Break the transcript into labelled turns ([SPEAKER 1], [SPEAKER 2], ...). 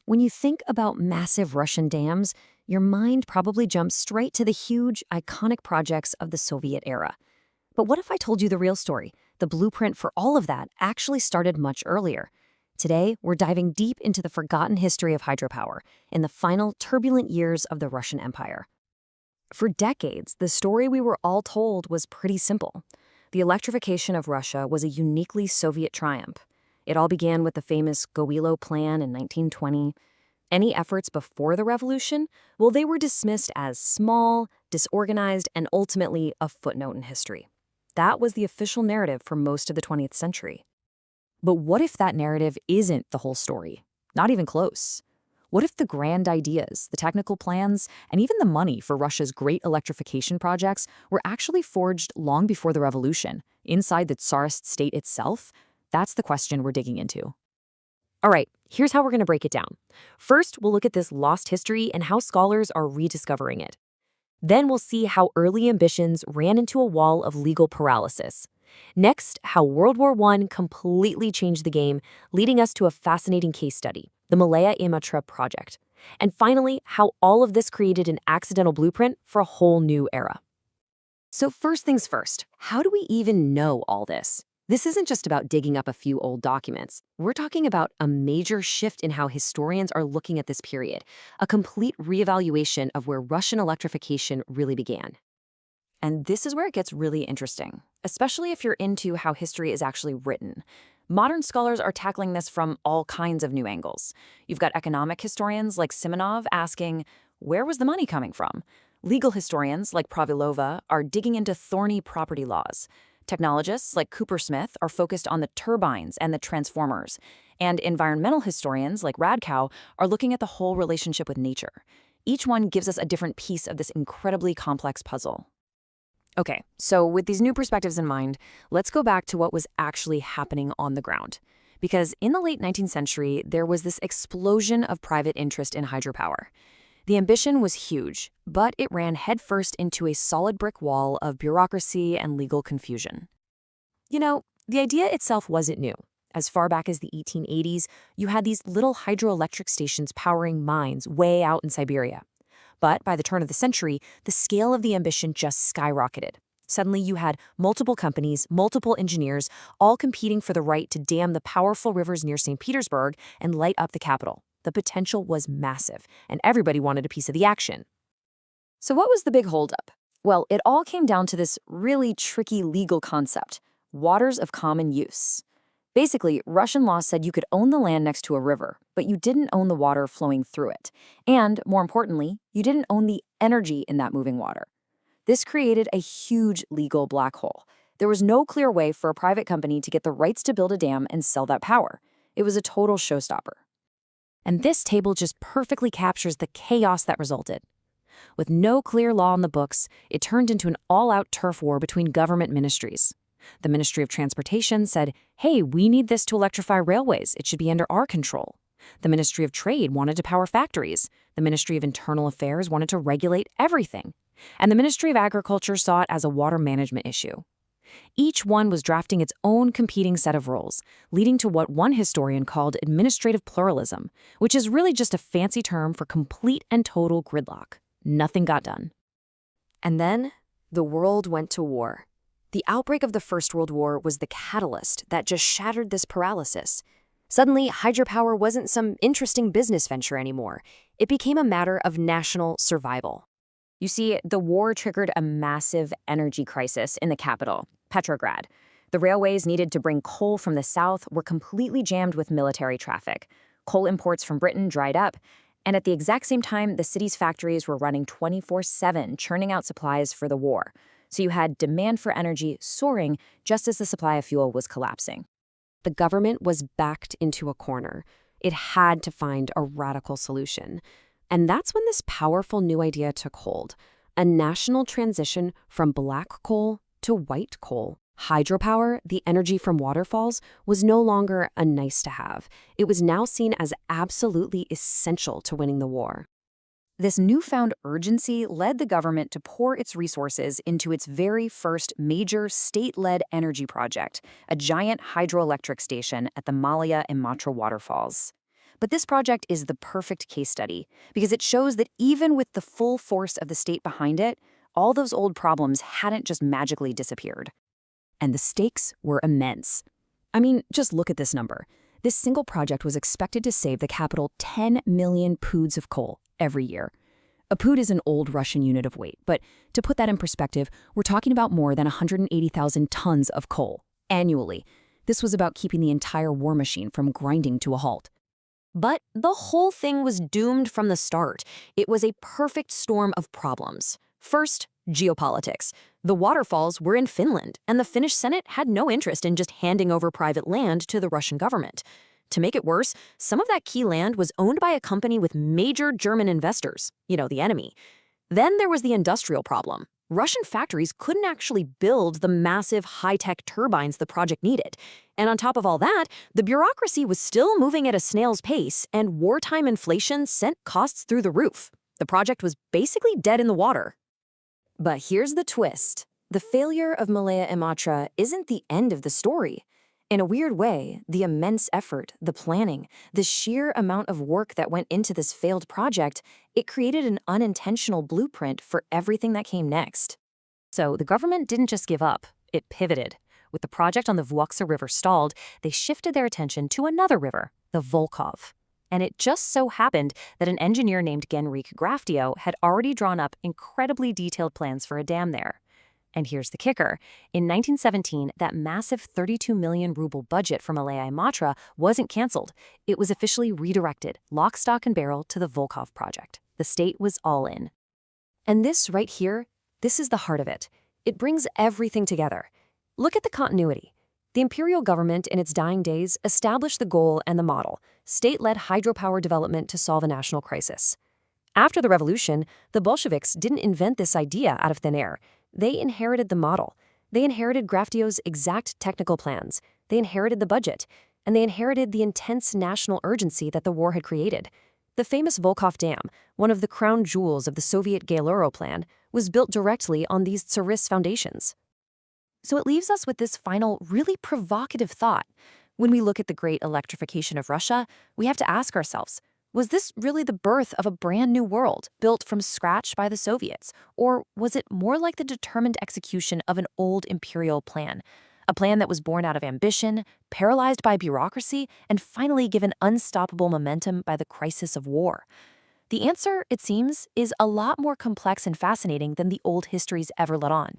[SPEAKER 1] When you think about massive Russian dams, your mind probably jumps straight to the huge, iconic projects of the Soviet era. But what if I told you the real story? The blueprint for all of that actually started much earlier. Today, we're diving deep into the forgotten history of hydropower in the final turbulent years of the Russian Empire. For decades, the story we were all told was pretty simple. The electrification of Russia was a uniquely Soviet triumph. It all began with the famous Goilo Plan in 1920. Any efforts before the revolution, well, they were dismissed as small, disorganized, and ultimately a footnote in history. That was the official narrative for most of the 20th century. But what if that narrative isn't the whole story? Not even close. What if the grand ideas, the technical plans, and even the money for Russia's great electrification projects were actually forged long before the revolution, inside the Tsarist state itself? That's the question we're digging into. All right, here's how we're going to break it down. First, we'll look at this lost history and how scholars are rediscovering it. Then we'll see how early ambitions ran into a wall of legal paralysis. Next, how World War I completely changed the game, leading us to a fascinating case study, the Malaya Imatra project. And finally, how all of this created an accidental blueprint for a whole new era. So first things first, how do we even know all this? This isn't just about digging up a few old documents. We're talking about a major shift in how historians are looking at this period, a complete reevaluation of where Russian electrification really began. And this is where it gets really interesting, especially if you're into how history is actually written. Modern scholars are tackling this from all kinds of new angles. You've got economic historians like Simonov asking, where was the money coming from? Legal historians like Pravilova are digging into thorny property laws. Technologists like Cooper Smith are focused on the turbines and the transformers. And environmental historians like Radkow are looking at the whole relationship with nature. Each one gives us a different piece of this incredibly complex puzzle. Okay, so with these new perspectives in mind, let's go back to what was actually happening on the ground. Because in the late 19th century, there was this explosion of private interest in hydropower. The ambition was huge, but it ran headfirst into a solid brick wall of bureaucracy and legal confusion. You know, the idea itself wasn't new. As far back as the 1880s, you had these little hydroelectric stations powering mines way out in Siberia. But by the turn of the century, the scale of the ambition just skyrocketed. Suddenly, you had multiple companies, multiple engineers, all competing for the right to dam the powerful rivers near St. Petersburg and light up the capital. The potential was massive, and everybody wanted a piece of the action. So what was the big holdup? Well, it all came down to this really tricky legal concept, waters of common use. Basically, Russian law said you could own the land next to a river, but you didn't own the water flowing through it. And, more importantly, you didn't own the energy in that moving water. This created a huge legal black hole. There was no clear way for a private company to get the rights to build a dam and sell that power. It was a total showstopper. And this table just perfectly captures the chaos that resulted. With no clear law in the books, it turned into an all-out turf war between government ministries. The Ministry of Transportation said, hey, we need this to electrify railways. It should be under our control. The Ministry of Trade wanted to power factories. The Ministry of Internal Affairs wanted to regulate everything. And the Ministry of Agriculture saw it as a water management issue. Each one was drafting its own competing set of rules, leading to what one historian called administrative pluralism, which is really just a fancy term for complete and total gridlock. Nothing got done. And then the world went to war. The outbreak of the First World War was the catalyst that just shattered this paralysis. Suddenly, hydropower wasn't some interesting business venture anymore. It became a matter of national survival. You see, the war triggered a massive energy crisis in the capital, Petrograd. The railways needed to bring coal from the south were completely jammed with military traffic. Coal imports from Britain dried up, and at the exact same time, the city's factories were running 24/7, churning out supplies for the war. So you had demand for energy soaring just as the supply of fuel was collapsing. The government was backed into a corner. It had to find a radical solution. And that's when this powerful new idea took hold, a national transition from black coal to white coal. Hydropower, the energy from waterfalls, was no longer a nice to have. It was now seen as absolutely essential to winning the war. This newfound urgency led the government to pour its resources into its very first major state-led energy project, a giant hydroelectric station at the Malaya Imatra waterfalls. But this project is the perfect case study because it shows that even with the full force of the state behind it, all those old problems hadn't just magically disappeared. And the stakes were immense. I mean, just look at this number. This single project was expected to save the capital 10 million poods of coal every year. A pood is an old Russian unit of weight, but to put that in perspective, we're talking about more than 180,000 tons of coal annually. This was about keeping the entire war machine from grinding to a halt. But the whole thing was doomed from the start. It was a perfect storm of problems. First, geopolitics. The waterfalls were in Finland, and the Finnish Senate had no interest in just handing over private land to the Russian government. To make it worse, some of that key land was owned by a company with major German investors, the enemy. Then there was the industrial problem. Russian factories couldn't actually build the massive high-tech turbines the project needed. And on top of all that, the bureaucracy was still moving at a snail's pace, and wartime inflation sent costs through the roof. The project was basically dead in the water. But here's the twist. The failure of Malaya Imatra isn't the end of the story. In a weird way, the immense effort, the planning, the sheer amount of work that went into this failed project, it created an unintentional blueprint for everything that came next. So the government didn't just give up, it pivoted. With the project on the Vuoksa River stalled, they shifted their attention to another river, the Volkhov. And it just so happened that an engineer named Genrik Graftio had already drawn up incredibly detailed plans for a dam there. And here's the kicker. In 1917, that massive 32 million ruble budget for Malaya Imatra wasn't canceled. It was officially redirected, lock, stock, and barrel, to the Volkhov project. The state was all in. And this right here, this is the heart of it. It brings everything together. Look at the continuity. The imperial government in its dying days established the goal and the model, state-led hydropower development to solve a national crisis. After the revolution, the Bolsheviks didn't invent this idea out of thin air. They inherited the model. They inherited Graftio's exact technical plans. They inherited the budget. And they inherited the intense national urgency that the war had created. The famous Volkhov Dam, one of the crown jewels of the Soviet Gailuro plan, was built directly on these Tsarist foundations. So it leaves us with this final, really provocative thought. When we look at the great electrification of Russia, we have to ask ourselves, was this really the birth of a brand new world, built from scratch by the Soviets? Or was it more like the determined execution of an old imperial plan? A plan that was born out of ambition, paralyzed by bureaucracy, and finally given unstoppable momentum by the crisis of war? The answer, it seems, is a lot more complex and fascinating than the old histories ever let on.